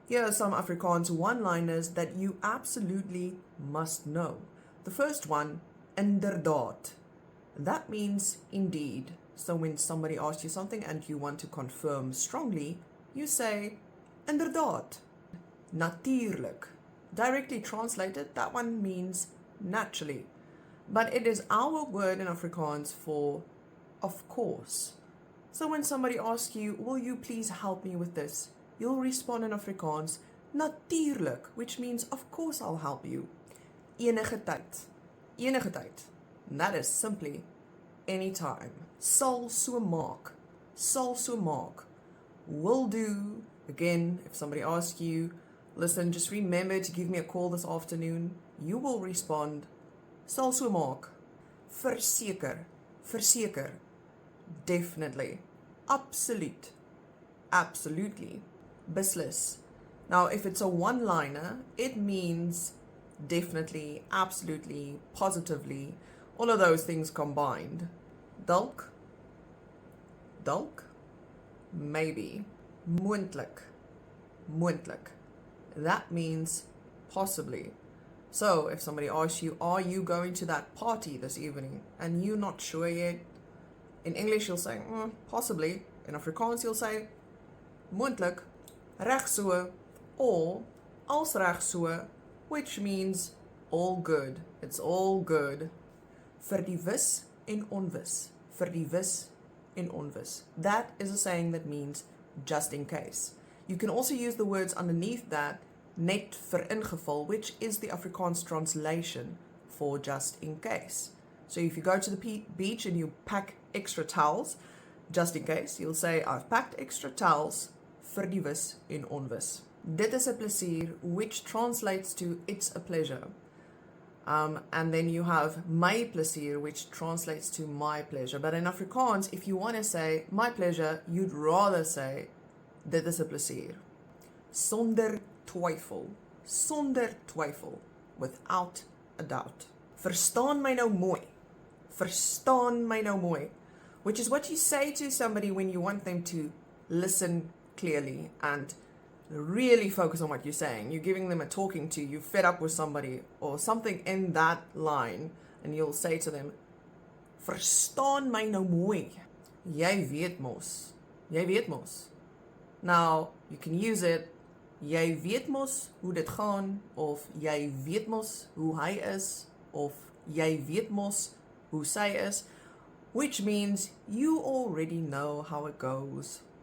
Here are some Afrikaans one-liners that you absolutely must know. The first one, inderdaad. That means indeed. So when somebody asks you something and you want to confirm strongly, you say inderdaad. Natuurlijk. Directly translated, that one means naturally. But it is our word in Afrikaans for of course. So when somebody asks you, will you please help me with this? You'll respond in Afrikaans, natuurlijk, which means of course I'll help you. Enige tyd. Enige tyd. And that is simply anytime. Sal so maak. Sal so maak. Will do. Again, if somebody asks you, listen, just remember to give me a call this afternoon, you will respond, sal so maak. Verseker. Verseker. Definitely. Absolute. Absolutely. Beslis. Now, if it's a one-liner, it means definitely, absolutely, positively, all of those things combined. Dalk. Dalk. Maybe. Moontlik. Moontlik. That means possibly. So, if somebody asks you, are you going to that party this evening? And you're not sure yet, in English you'll say, possibly. In Afrikaans you'll say, moontlik, reg so, or als reg so, which means all good. It's all good. Vir die wis en onwis. Vir die wis en onwis. That is a saying that means just in case. You can also use the words underneath that, net vir ingeval, which is the Afrikaans translation for just in case. So if you go to the beach and you pack extra towels, just in case, you'll say, I've packed extra towels vir die wis en onwis. Dit is 'n plesier, which translates to it's a pleasure. And then you have my plesier, which translates to my pleasure. But in Afrikaans, if you want to say my pleasure, you'd rather say dit is 'n plesier. Sonder twyfel. Sonder twyfel. Without a doubt. Verstaan my nou mooi. Verstaan my nou mooi. Which is what you say to somebody when you want them to listen clearly and really focus on what you're saying. You're giving them a talking to, you're fed up with somebody or something in that line, and you'll say to them, Verstaan my nou mooi. Jy weet mos. Jy weet mos. Now, you can use it, jy weet mos hoe dit gaan, of jy weet mos hoe hy is, of jy weet mos hoe sy is, which means you already know how it goes.